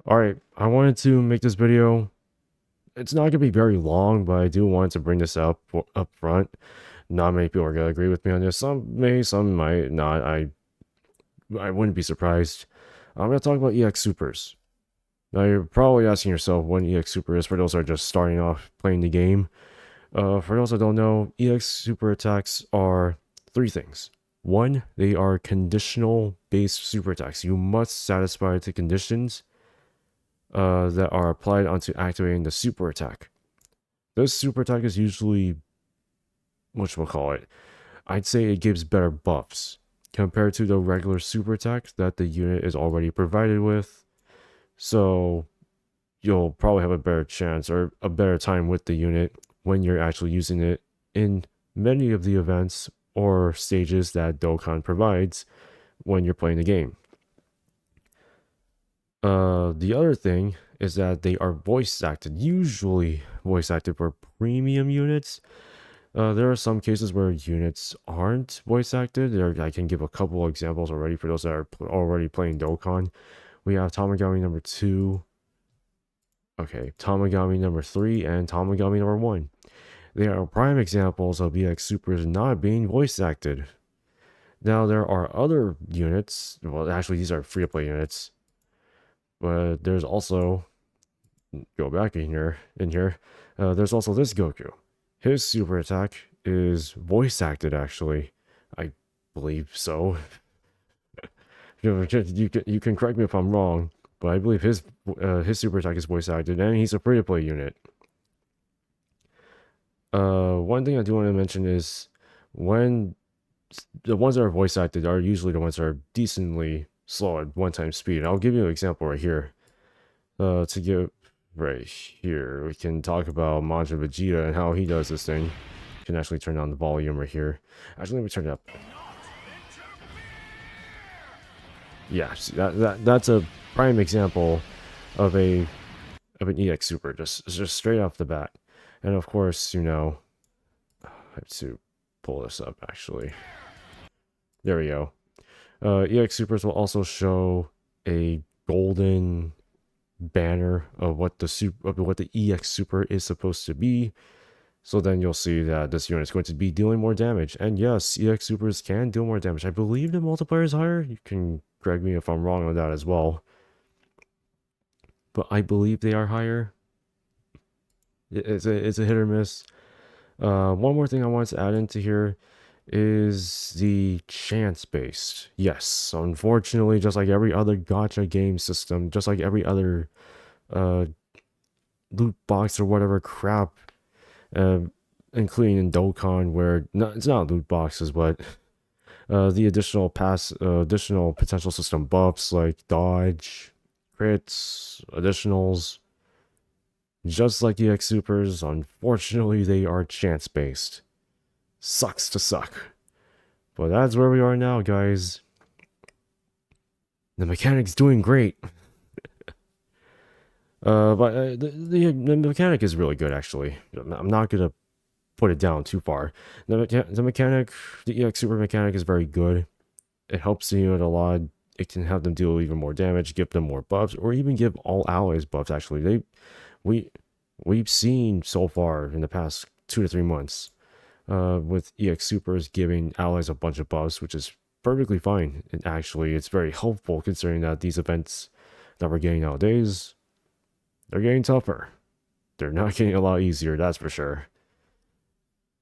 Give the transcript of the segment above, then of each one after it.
Alright, I wanted to make this video. It's not going to be very long, but I do want to bring this up front. Not many people are going to agree with me on this. Some may, some might not. I wouldn't be surprised. I'm going to talk about EX Supers. Now, you're probably asking yourself what an EX Super is for those that are just starting off playing the game. For those that don't know, EX Super attacks are three things. One, they are conditional based super attacks. You must satisfy the conditions that are applied onto activating the super attack. This super attack is usually, whatchamacallit, I'd say it gives better buffs compared to the regular super attack that the unit is already provided with. So you'll probably have a better chance or a better time with the unit when you're actually using it in many of the events or stages that Dokkan provides when you're playing the game. The other thing is that they are voice acted, usually voice acted for premium units. There are some cases where units aren't voice acted. I can give a couple examples already for those that are already playing Dokkan. We have Tamagami number 2, okay, Tamagami number 3, and Tamagami number 1. They are prime examples of EX Supers not being voice acted. Now, there are other units, well, actually, these are free to play units, but there's also, go back in here, there's also this Goku. His super attack is voice acted, actually. I believe so. You can correct me if I'm wrong, but I believe his super attack is voice acted, and he's a free to play unit. One thing I do want to mention is when the ones that are voice acted are usually the ones that are decently slow at one-time speed. I'll give you an example right here. To give right here, we can talk about Majin Vegeta and how he does this thing. You can actually turn down the volume right here. Actually, let me turn it up. Yeah, see, that's a prime example of an EX Super, just straight off the bat. And of course, you know, I have to pull this up actually. There we go. EX Supers will also show a golden banner of what the EX Super is supposed to be. So then you'll see that this unit is going to be dealing more damage. And yes, EX Supers can deal more damage. I believe the multiplier is higher. You can correct me if I'm wrong on that as well. But I believe they are higher. It's a hit or miss. One more thing I wanted to add into here is the chance based. Yes, unfortunately, just like every other gacha game system, just like every other loot box or whatever crap, including in Dokkan, where it's not loot boxes, but the additional potential system buffs like dodge, crits, additionals. Just like EX Supers, unfortunately, they are chance based. Sucks to suck. But that's where we are now, guys. The mechanic's doing great. But the mechanic is really good, actually. I'm not gonna put it down too far. The mechanic, the EX Super mechanic is very good. It helps the unit a lot. It can have them deal even more damage, give them more buffs, or even give all allies buffs, actually. We've seen so far in the past 2 to 3 months with EX Supers giving allies a bunch of buffs, which is perfectly fine. And actually, it's very helpful considering that these events that we're getting nowadays, they're getting tougher. They're not getting a lot easier, that's for sure.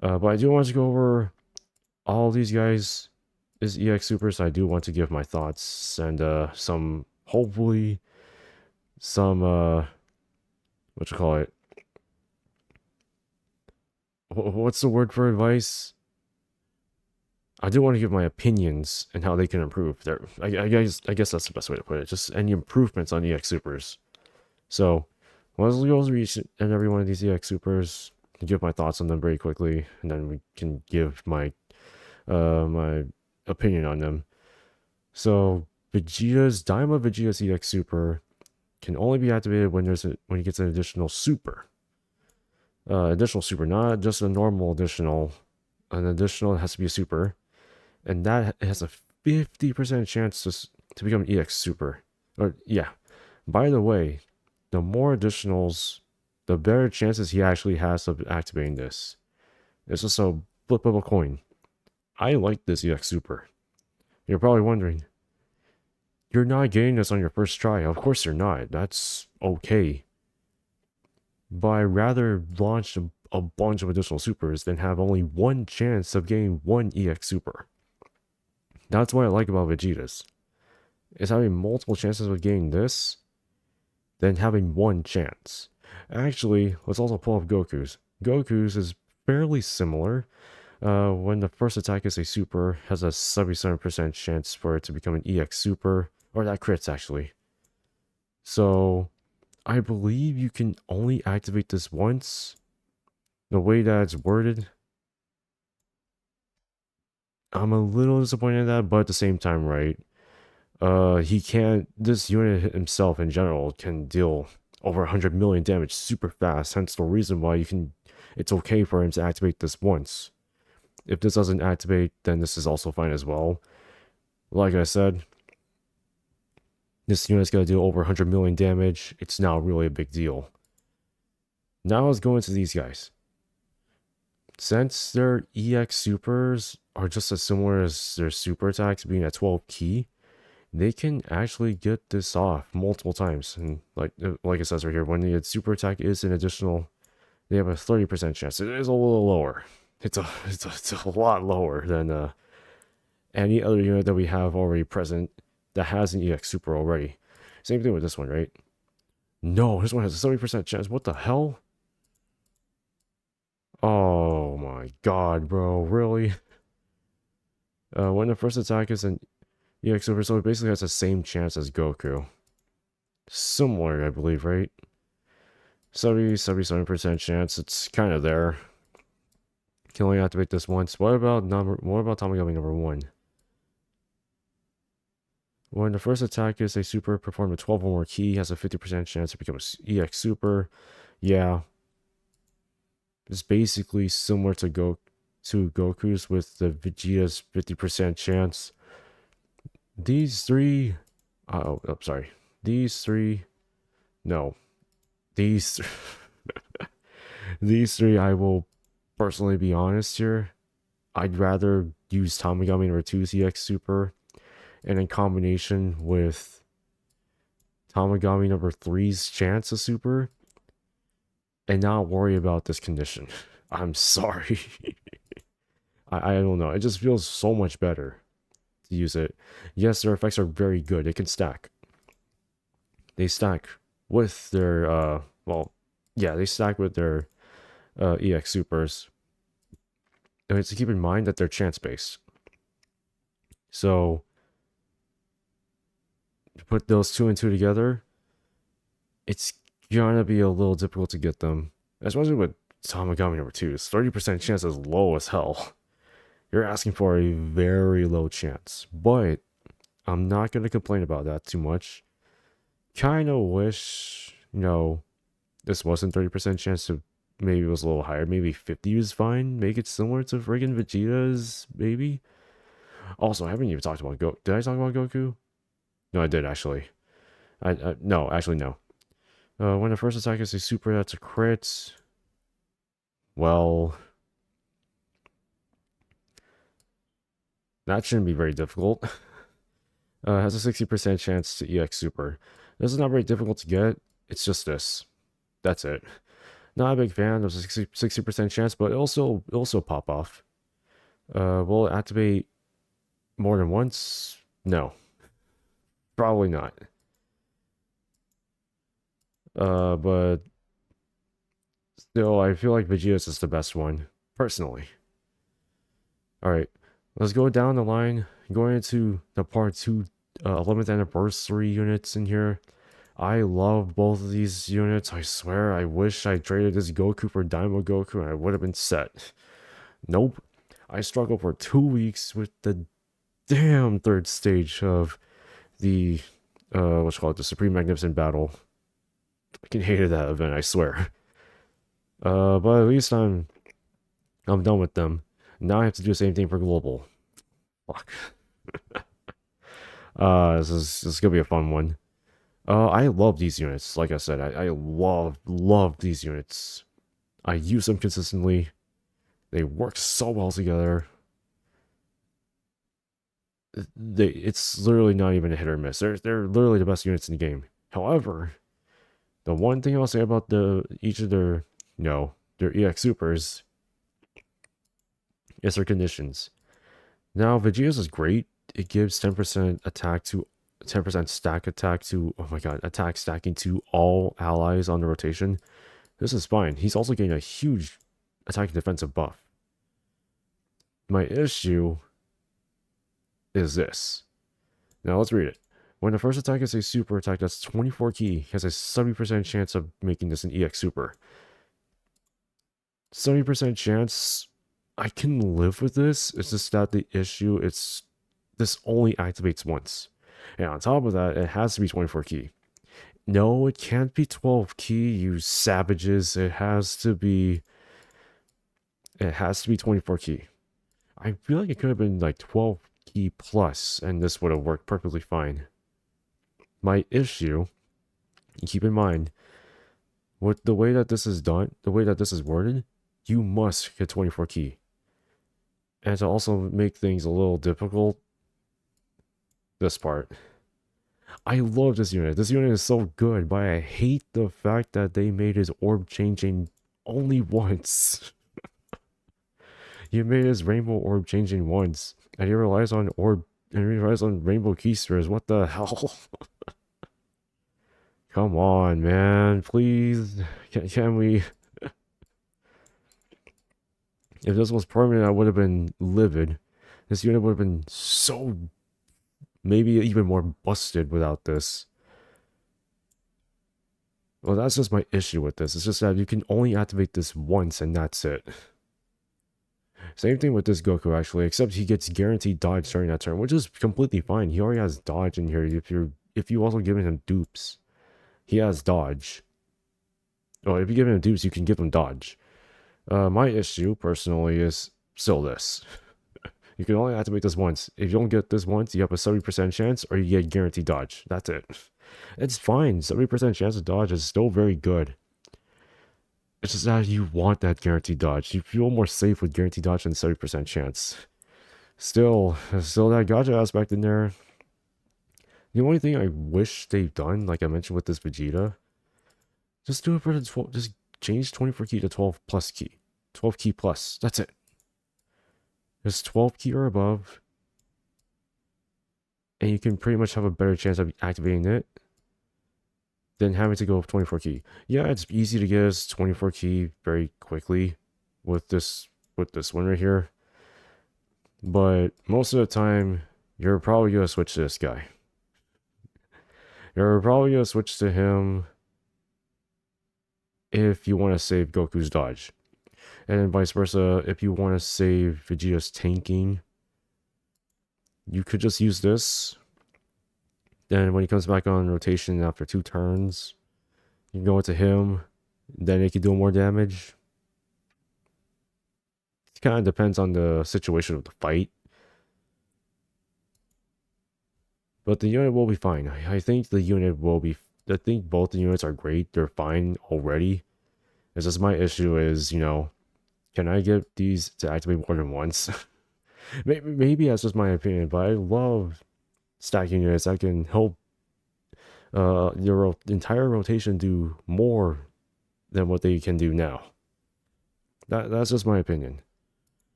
But I do want to go over all these guys as EX Supers. I do want to give my thoughts and hopefully some what you call it, what's the word for advice? I do want to give my opinions and how they can improve. I guess that's the best way to put it. Just any improvements on EX Supers. So, let's go through each and every one of these EX Supers and give my thoughts on them very quickly, and then we can give my my opinion on them. So, Vegeta's EX Super can only be activated when he gets an additional super. Additional super, not just a normal additional. An additional has to be a super, and that has a 50% chance to become an EX Super. Or yeah, By the way, the more additionals, the better chances he actually has of activating this. It's just a flip of a coin. I like this EX Super. You're probably wondering, you're not getting this on your first try. Of course you're not. That's okay. But I'd rather launch a bunch of additional supers than have only one chance of getting one EX Super. That's what I like about Vegeta's. Is having multiple chances of getting this than having one chance. Actually, let's also pull up Goku's. Goku's is fairly similar. When the first attack is a super, has a 77% chance for it to become an EX super, or that crits actually. So, I believe you can only activate this once. The way that it's worded, I'm a little disappointed in that, but at the same time, right? He can't. This unit himself in general can deal over 100 million damage super fast. Hence the reason why you can. It's okay for him to activate this once. If this doesn't activate, then this is also fine as well. Like I said, this unit's gonna deal over 100 million damage. It's not really a big deal. Now let's go into these guys. Since their EX supers are just as similar as their super attacks being at 12 key, they can actually get this off multiple times. And like it says right here, when the super attack is an additional, they have a 30% chance. It is a little lower. It's a lot lower than any other unit that we have already present that has an EX super already. Same thing with this one, right? No, this one has a 70% chance. What the hell? Oh my god, bro. Really? When the first attack is an EX super, so it basically has the same chance as Goku. Similar, I believe, right? 77% chance. It's kind of there. Can only activate this once. What about Tamagami number 1? When the first attack is a super performed with 12 or more key, has a 50% chance to become an EX super. Yeah. It's basically similar to Goku's with the Vegeta's 50% chance. These three sorry. These three no. These these three, I will personally be honest here. I'd rather use Tamagami number 2's EX super, and in combination with Tamagami number 3's chance of super, and not worry about this condition. I'm sorry. I don't know. It just feels so much better to use it. Yes, their effects are very good. They can stack. They stack with their well, yeah, they stack with their EX supers. And it's to keep in mind that they're chance based. So to put those two and two together, it's gonna be a little difficult to get them. Especially with Tamagami number 2. 30% chance is low as hell. You're asking for a very low chance. But I'm not gonna complain about that too much. Kinda wish, this wasn't 30% chance to maybe it was a little higher. Maybe 50 is fine. Make it similar to friggin' Vegeta's, maybe. Also, I haven't even talked about Goku. Did I talk about Goku? No, I did actually. No, actually no. When the first attack is a super, that's a crit. Well, that shouldn't be very difficult. Has a 60% chance to EX super. This is not very difficult to get. It's just this. That's it. Not a big fan of the 60% chance, but it'll also pop off. Will it activate more than once? No. Probably not. But still, I feel like Vegeta's is the best one, personally. Alright, let's go down the line. Going into the part 2 11th anniversary units in here. I love both of these units. I swear, I wish I traded this Goku for Daima Goku and I would have been set. Nope. I struggled for 2 weeks with the damn third stage of the, the Supreme Magnificent Battle. I fucking hated that event, I swear. But at least I'm done with them. Now I have to do the same thing for Global. Fuck. This is gonna be a fun one. I love these units. Like I said, I love these units. I use them consistently. They work so well together. It's literally not even a hit or miss. They're literally the best units in the game. However, the one thing I'll say about each of their their EX supers is their conditions. Now Vegeta's is great. It gives 10% attack to 10% stack attack to, oh my god, attack stacking to all allies on the rotation. This is fine. He's also getting a huge attack and defensive buff. My issue is this. Now let's read it. When the first attack is a super attack that's 24 key, has a 70% chance of making this an EX super. 70% chance, I can live with this. It's just that the issue, this only activates once. And on top of that, it has to be 24 key. No, it can't be 12 key, you savages. It has to be 24 key. I feel like it could have been like 12 key plus, and this would have worked perfectly fine. My issue, keep in mind, with the way that this is done, the way that this is worded, you must get 24 key. And to also make things a little difficult, this part. I love this unit. This unit is so good, but I hate the fact that they made his orb changing only once. You made his rainbow orb changing once, and he relies on rainbow keysters. What the hell? Come on, man. Please. Can we... If this was permanent, I would have been livid. This unit would have been so... maybe even more busted without this. Well, that's just my issue with this. It's just that you can only activate this once, and that's it. Same thing with this Goku, actually, except he gets guaranteed dodge during that turn, which is completely fine. He already has dodge in here. If you also give him dupes, he has dodge. Oh, if you give him dupes, you can give him dodge. My issue, personally, is still this. You can only activate this once. If you don't get this once, you have a 70% chance, or you get guaranteed dodge. That's it. It's fine. 70% chance of dodge is still very good. It's just that you want that guaranteed dodge. You feel more safe with guaranteed dodge than 70% chance. Still that gotcha aspect in there. The only thing I wish they've done, like I mentioned with this Vegeta, just do it for the 12, just change 24 key to 12 plus key. 12 key plus. That's it. Just 12 key or above. And you can pretty much have a better chance of activating it than having to go with 24 key. Yeah, it's easy to get us 24 key very quickly with this one right here. But most of the time, you're probably going to switch to this guy. You're probably going to switch to him if you want to save Goku's dodge. And then vice versa, if you want to save Vegeta's tanking, you could just use this. Then when he comes back on rotation after 2 turns, you can go into him. Then it can do more damage. It kind of depends on the situation of the fight. But the unit will be fine. I think the unit will be... I think both the units are great. They're fine already. It's just my issue is, you know, can I get these to activate more than once? Maybe that's just my opinion, but I love stacking units that can help your entire rotation do more than what they can do now. That's just my opinion.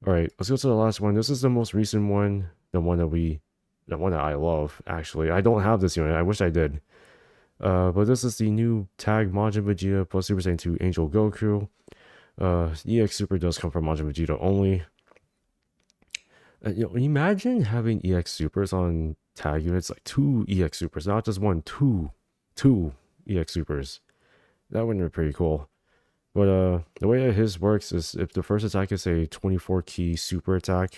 Alright, let's go to the last one. This is the most recent one. The one that I love, actually. I don't have this unit. I wish I did. But this is the new tag Majin Vegeta plus Super Saiyan 2 Angel Goku. EX Super does come from Majin Vegeta only. You know, imagine having EX Supers on tag units, like 2 EX Supers, not just 1, 2 EX Supers. That would be pretty cool. But the way that his works is if the first attack is a 24 key super attack,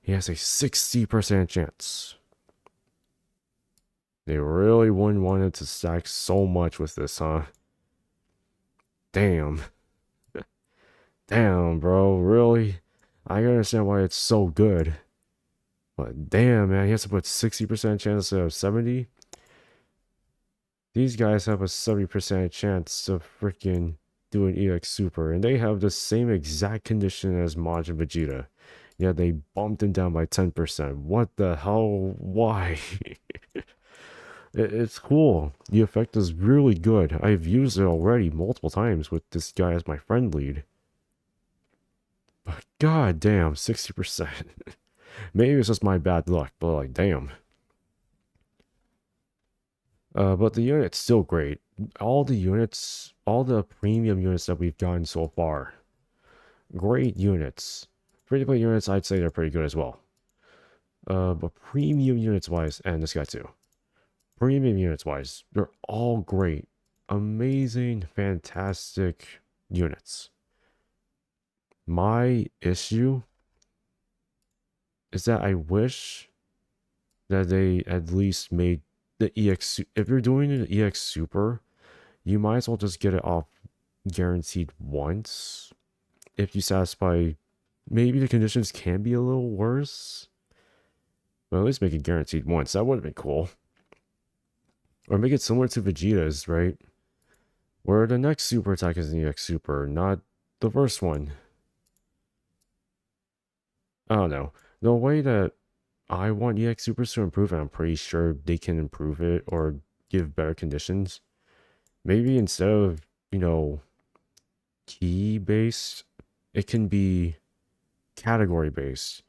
he has a 60% chance. They really wouldn't want it to stack so much with this, huh? Damn. Damn, bro, really? I can understand why it's so good. But damn, man, he has to put 60% chance instead of 70? These guys have a 70% chance to freaking do an EX Super, and they have the same exact condition as Majin Vegeta. Yeah, they bumped him down by 10%. What the hell? Why? It's cool. The effect is really good. I've used it already multiple times with this guy as my friend lead. But god damn, 60%. Maybe it's just my bad luck, but like, damn. But the unit's still great. All the units, all the premium units that we've gotten so far, great units. Free-to-play units, I'd say they're pretty good as well. But premium units wise, and this guy too. Premium units wise, they're all great. Amazing, fantastic units. My issue is that I wish that they at least made the EX. If you're doing an EX Super, you might as well just get it off guaranteed once. If you satisfy, maybe the conditions can be a little worse, but at least make it guaranteed once. That would have been cool. Or make it similar to Vegeta's, right? Where the next super attack is an EX Super, not the first one. I don't know. The way that I want EX Supers to improve, and I'm pretty sure they can improve it or give better conditions. Maybe instead of, key based, it can be category based.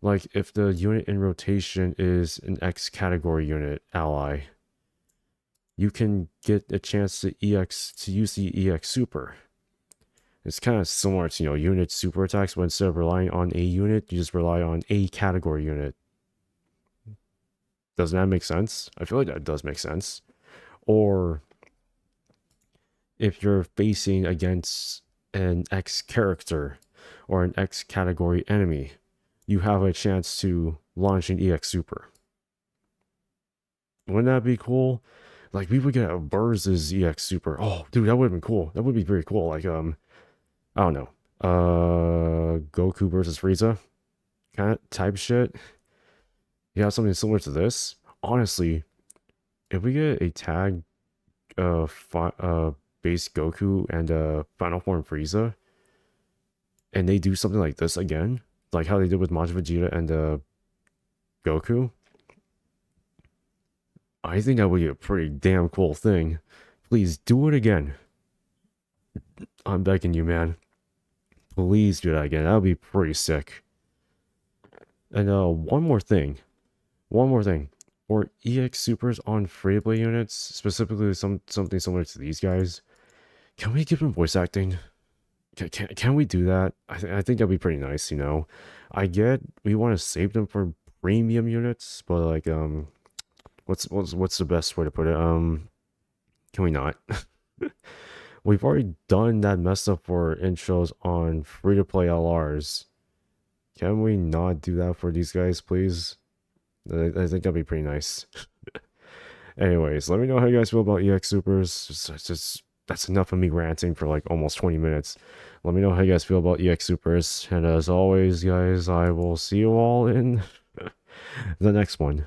Like if the unit in rotation is an X category unit ally, you can get a chance to use the EX Super. It's kind of similar to, unit super attacks, but instead of relying on a unit, you just rely on a category unit. Doesn't that make sense? I feel like that does make sense. Or if you're facing against an X character or an X category enemy, you have a chance to launch an EX Super. Wouldn't that be cool? Like, we would get a Burz's EX Super. Oh, dude, that would have been cool. That would be very cool. Like, I don't know. Goku versus Frieza kind of type shit. You have something similar to this. Honestly, if we get a tag base Goku and final form Frieza, and they do something like this again, like how they did with Majin Vegeta and Goku, I think that would be a pretty damn cool thing. Please do it again. I'm begging you, man. Please do that again. That would be pretty sick. And one more thing. For EX Supers on free-to-play units, specifically something similar to these guys, can we give them voice acting? Can we do that? I think that'd be pretty nice, I get we want to save them for premium units, but like what's the best way to put it? Can we not? We've already done that mess up for intros on free-to-play LRs. Can we not do that for these guys, please? I think that'd be pretty nice. Anyways, let me know how you guys feel about EX Supers. That's enough of me ranting for like almost 20 minutes. Let me know how you guys feel about EX Supers. And as always, guys, I will see you all in the next one.